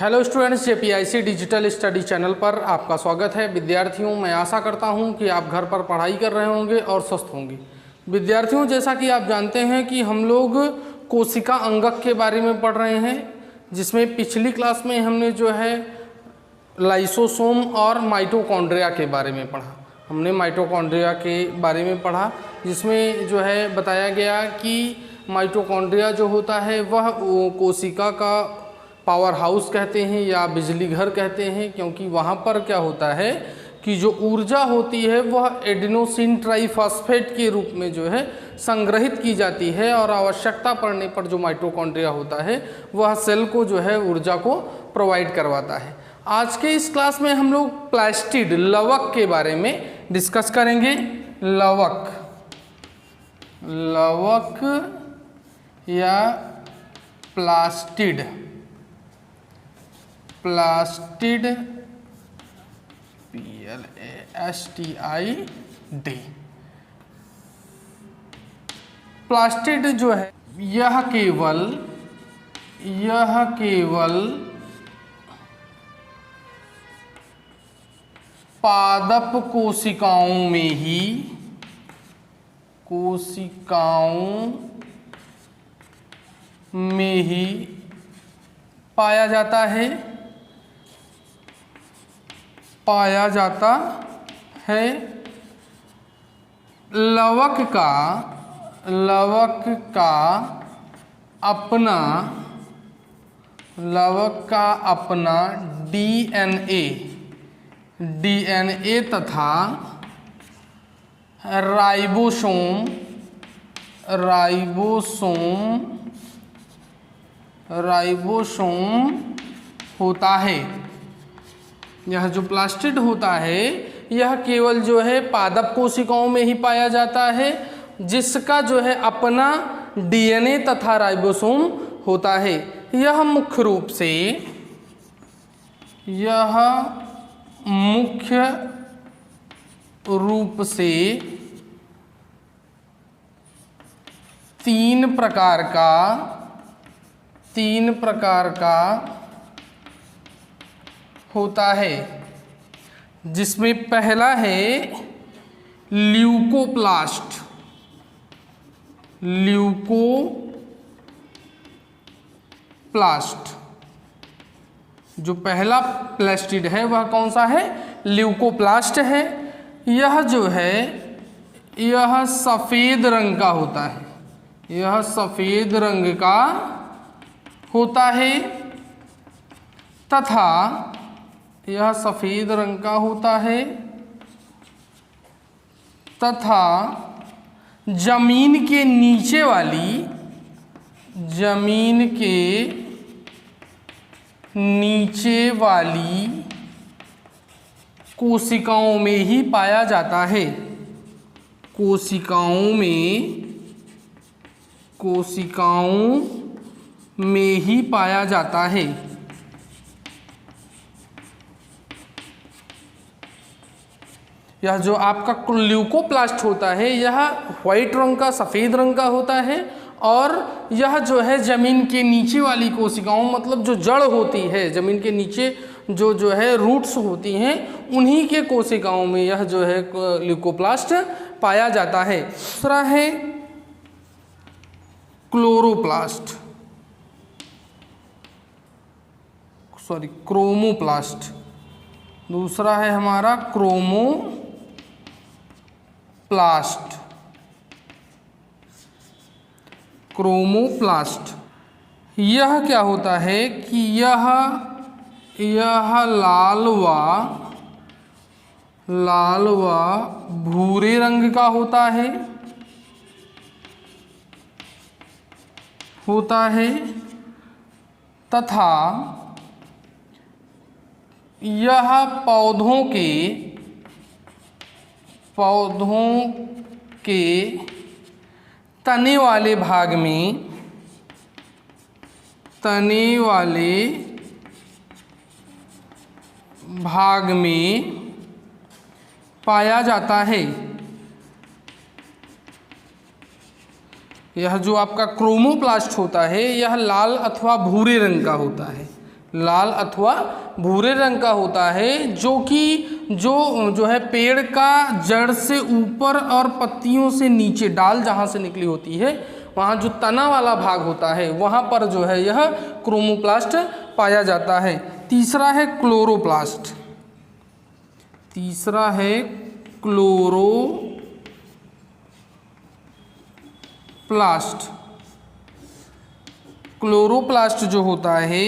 Hello students, JPIC digital study channel पर आपका स्वागत है। विद्यार्थियों, मैं आशा करता हूं कि आप घर पर पढ़ाई कर रहे होंगे और स्वस्थ होंगे। विद्यार्थियों, जैसा कि आप जानते हैं कि हम लोग कोशिका अंगक के बारे में पढ़ रहे हैं, जिसमें पिछली क्लास में हमने जो है लाइसोसोम और माइटोकॉन्ड्रिया के बारे में पढ़ा। हमने माइटोकॉन्ड्रिया के बारे में पढ़ा, जिसमें जो है बताया गया कि माइटोकॉन्ड्रिया जो होता है वह कोशिका का पावर हाउस कहते हैं या बिजली घर कहते हैं, क्योंकि वहाँ पर क्या होता है कि जो ऊर्जा होती है वह एडेनोसिन ट्राइफॉस्फेट के रूप में जो है संग्रहित की जाती है और आवश्यकता पड़ने पर जो माइटोकॉन्ड्रिया होता है वह सेल को जो है ऊर्जा को प्रोवाइड करवाता है। आज के इस क्लास में हम लोग प्लास्टिड लवक के बारे में डिस्कस करेंगे। लवक या प्लास्टिड PLASTID। प्लास्टिड जो है यह केवल पादप कोशिकाओं में ही पाया जाता है। लवक का अपना डीएनए तथा राइबोसोम होता है। यह जो प्लास्टिड होता है यह केवल जो है पादप कोशिकाओं में ही पाया जाता है, जिसका जो है अपना डीएनए तथा राइबोसोम होता है। यह मुख्य रूप से तीन प्रकार का होता है, जिसमें पहला है ल्यूकोप्लास्ट। जो पहला प्लास्टिड है वह कौन सा है? ल्यूकोप्लास्ट है। यह जो है यह सफ़ेद रंग का होता है। तथा यह सफ़ेद रंग का होता है तथा जमीन के नीचे वाली कोशिकाओं में ही पाया जाता है। कोशिकाओं में ही पाया जाता है। यह जो आपका ल्यूकोप्लास्ट होता है यह वाइट रंग का, सफ़ेद रंग का होता है, और यह जो है ज़मीन के नीचे वाली कोशिकाओं, मतलब जो जड़ होती है, ज़मीन के नीचे जो है रूट्स होती हैं, उन्हीं के कोशिकाओं में यह जो है ल्यूकोप्लास्ट पाया जाता है। दूसरा है क्रोमोप्लास्ट। दूसरा है हमारा क्रोमोप्लास्ट। यह क्या होता है कि यह लाल व भूरे रंग का होता है तथा यह पौधों के तने वाले भाग में पाया जाता है। यह जो आपका क्रोमोप्लास्ट होता है यह लाल अथवा भूरे रंग का होता है। लाल अथवा भूरे रंग का होता है, जो कि जो है पेड़ का जड़ से ऊपर और पत्तियों से नीचे, डाल जहाँ से निकली होती है वहाँ जो तना वाला भाग होता है वहाँ पर जो है यह क्रोमोप्लास्ट पाया जाता है। तीसरा है क्लोरोप्लास्ट। तीसरा है क्लोरोप्लास्ट। क्लोरोप्लास्ट जो होता है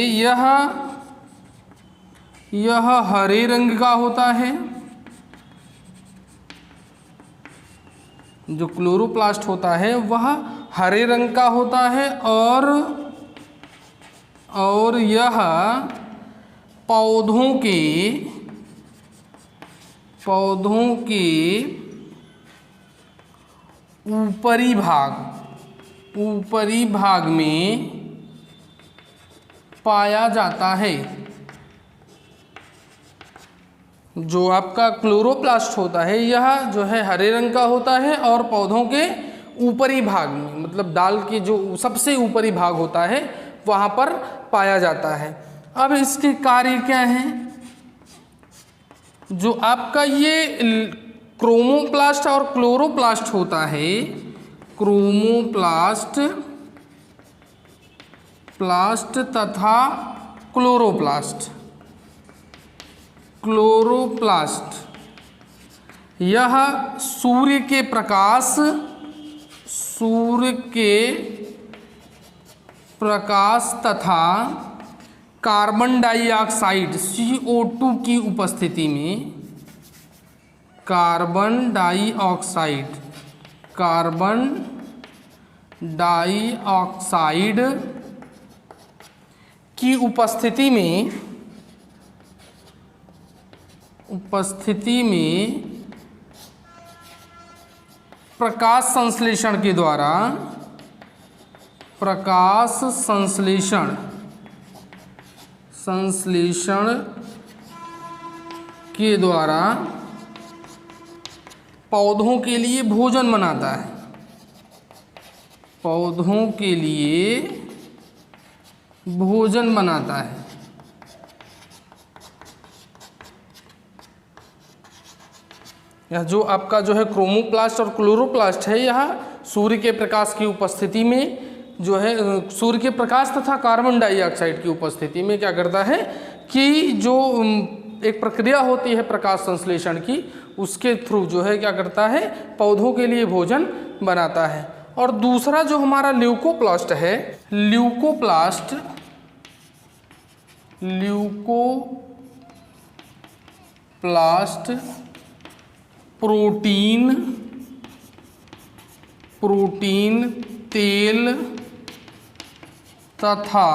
यह हरे रंग का होता है। जो क्लोरोप्लास्ट होता है वह हरे रंग का होता है और यह पौधों के ऊपरी भाग में पाया जाता है। जो आपका क्लोरोप्लास्ट होता है यह जो है हरे रंग का होता है और पौधों के ऊपरी भाग में, मतलब डाल के जो सबसे ऊपरी भाग होता है वहाँ पर पाया जाता है। अब इसके कार्य क्या हैं? जो आपका ये क्रोमोप्लास्ट और क्लोरोप्लास्ट होता है, क्रोमोप्लास्ट तथा क्लोरोप्लास्ट, यह सूर्य के प्रकाश तथा कार्बन डाइऑक्साइड CO2 की उपस्थिति में, कार्बन डाइऑक्साइड की उपस्थिति में प्रकाश संश्लेषण के द्वारा पौधों के लिए भोजन बनाता है। यह जो आपका जो है क्रोमोप्लास्ट और क्लोरोप्लास्ट है, यह सूर्य के प्रकाश की उपस्थिति में जो है सूर्य के प्रकाश तथा कार्बन डाइऑक्साइड की उपस्थिति में क्या करता है कि जो एक प्रक्रिया होती है प्रकाश संश्लेषण की, उसके थ्रू जो है क्या करता है, पौधों के लिए भोजन बनाता है। और दूसरा जो हमारा ल्यूकोप्लास्ट है, ल्यूकोप्लास्ट प्रोटीन तेल तथा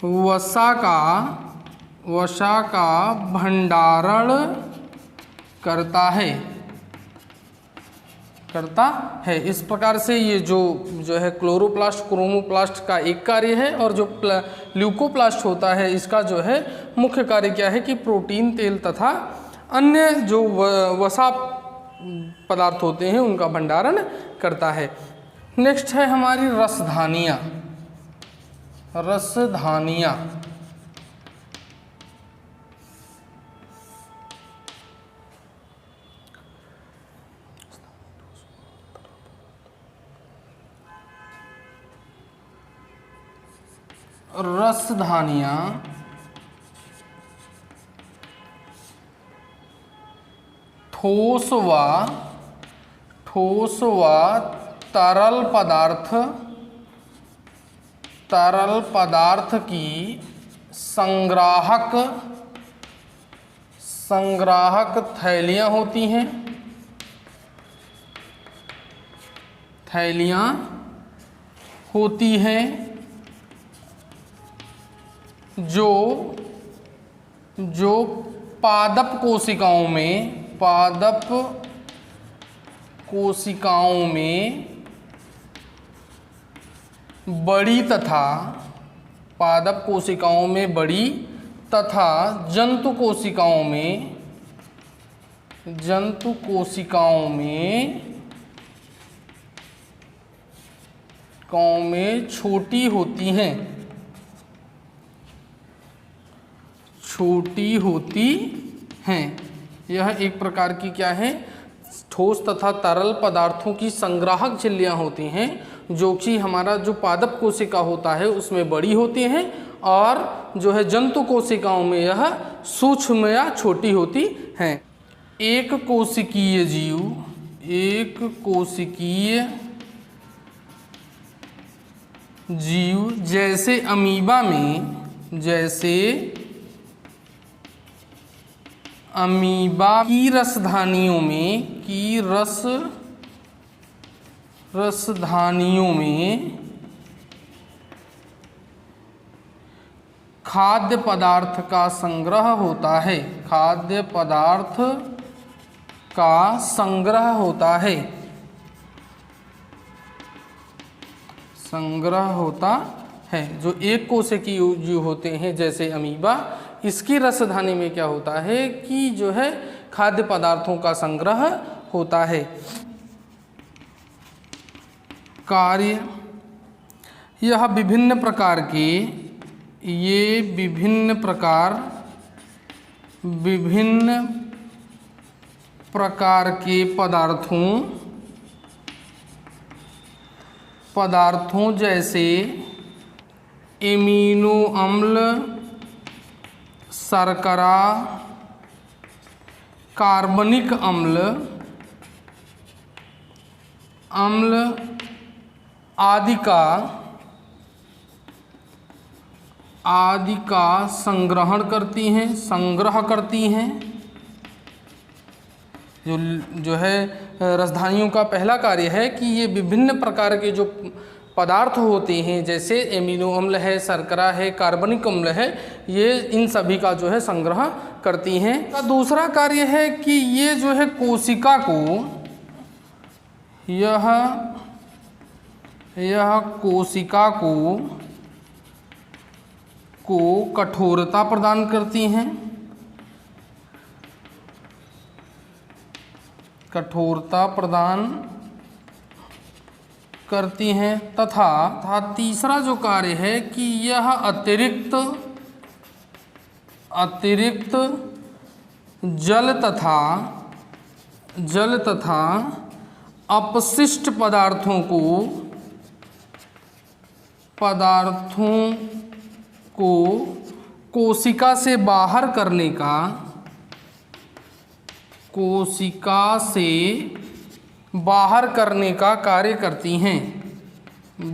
वसा का भंडारण करता है। इस प्रकार से ये जो है क्लोरोप्लास्ट क्रोमोप्लास्ट का एक कार्य है, और जो ल्यूकोप्लास्ट होता है इसका जो है मुख्य कार्य क्या है कि प्रोटीन तेल तथा अन्य जो वसा पदार्थ होते हैं उनका भंडारण करता है। नेक्स्ट है हमारी रसधानियाँ। रसधानियाँ ठोस व तरल पदार्थ की संग्राहक थैलियाँ होती हैं जो पादप कोशिकाओं में बड़ी तथा जंतु कोशिकाओं में छोटी होती हैं। छोटी होती हैं। यह एक प्रकार की क्या है, ठोस तथा तरल पदार्थों की संग्राहक झिल्लियाँ होती हैं, जो कि हमारा जो पादप कोशिका होता है उसमें बड़ी होती हैं और जो है जंतु कोशिकाओं में यह सूक्ष्म या छोटी होती हैं। एक कोशिकीय जीव, एक कोशिकीय जीव जैसे अमीबा में, जैसे अमीबा की रसधानियों में, की रसधानियों में खाद्य पदार्थ का संग्रह होता है, खाद्य पदार्थ का संग्रह होता है, संग्रह होता है। जो एक कोशिकीय जीव होते हैं जैसे अमीबा, इसकी रसधानी में क्या होता है कि जो है खाद्य पदार्थों का संग्रह होता है। कार्य, यह विभिन्न प्रकार के, ये विभिन्न प्रकार के पदार्थों जैसे एमिनो अम्ल, शर्करा, कार्बनिक अम्ल आदि का संग्रह करती हैं। जो है रसधानियों का पहला कार्य है कि ये विभिन्न प्रकार के जो पदार्थ होते हैं जैसे एमिनो अम्ल है, शर्करा है, कार्बनिक अम्ल है, ये इन सभी का जो है संग्रह करती हैं। का दूसरा कार्य है कि ये जो है कोशिका को, यह कोशिका को कठोरता प्रदान करती हैं, कठोरता प्रदान करती हैं तथा तीसरा जो कार्य है कि यह अतिरिक्त जल तथा अपशिष्ट पदार्थों को कोशिका से बाहर करने का कार्य करती हैं,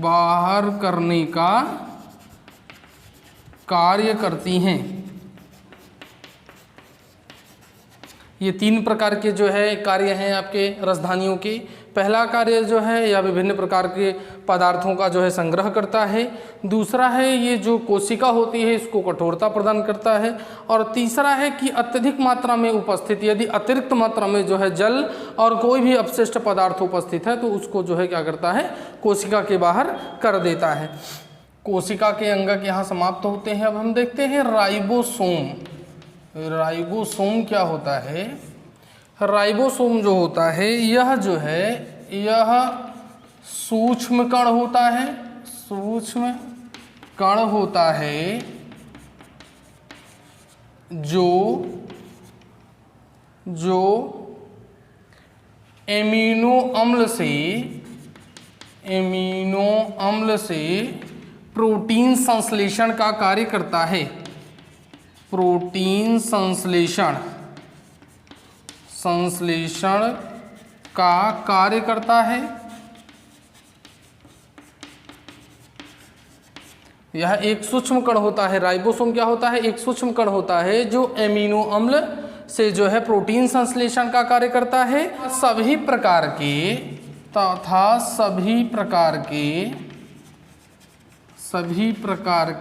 बाहर करने का कार्य करती हैं। ये तीन प्रकार के जो है कार्य हैं आपके रसधानियों के। पहला कार्य जो है यह विभिन्न प्रकार के पदार्थों का जो है संग्रह करता है, दूसरा है ये जो कोशिका होती है इसको कठोरता प्रदान करता है, और तीसरा है कि अत्यधिक मात्रा में उपस्थित, यदि अतिरिक्त मात्रा में जो है जल और कोई भी अपशिष्ट पदार्थ उपस्थित है तो उसको जो है क्या करता है, कोशिका के बाहर कर देता है। कोशिका के अंगक यहाँ समाप्त होते हैं। अब हम देखते हैं राइबोसोम। राइबोसोम क्या होता है? राइबोसोम जो होता है यह जो है यह सूक्ष्म कण होता है, सूक्ष्म कण होता है जो एमिनो अम्ल से प्रोटीन संश्लेषण का कार्य करता है, प्रोटीन संश्लेषण का कार्य करता है। यह एक सूक्ष्म कण होता है। राइबोसोम क्या होता है? एक सूक्ष्म कण होता है जो एमिनो अम्ल से जो है प्रोटीन संश्लेषण का कार्य करता है। सभी प्रकार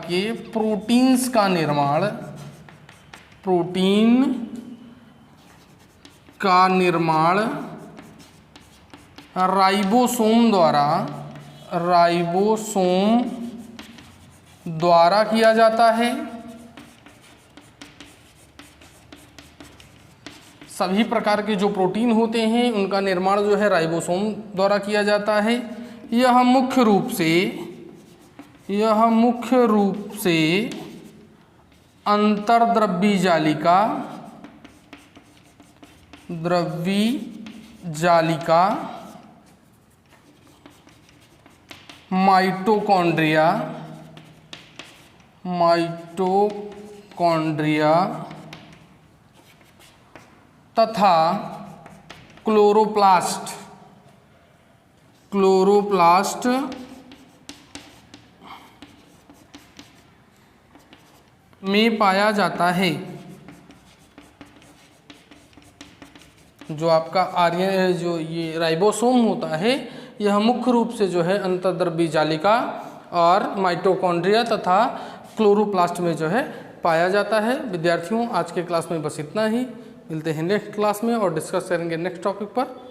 के प्रोटीन्स का निर्माण, प्रोटीन का निर्माण राइबोसोम द्वारा किया जाता है। सभी प्रकार के जो प्रोटीन होते हैं उनका निर्माण जो है राइबोसोम द्वारा किया जाता है। यह मुख्य रूप से अंतर्द्रव्यी जालिका माइटोकॉन्ड्रिया तथा क्लोरोप्लास्ट में पाया जाता है। जो आपका आर्यन जो ये राइबोसोम होता है, यह मुख्य रूप से जो है अंतर्द्रव्यी जालिका और माइटोकॉन्ड्रिया तथा क्लोरोप्लास्ट में जो है पाया जाता है। विद्यार्थियों, आज के क्लास में बस इतना ही। मिलते हैं नेक्स्ट क्लास में और डिस्कस करेंगे नेक्स्ट टॉपिक पर।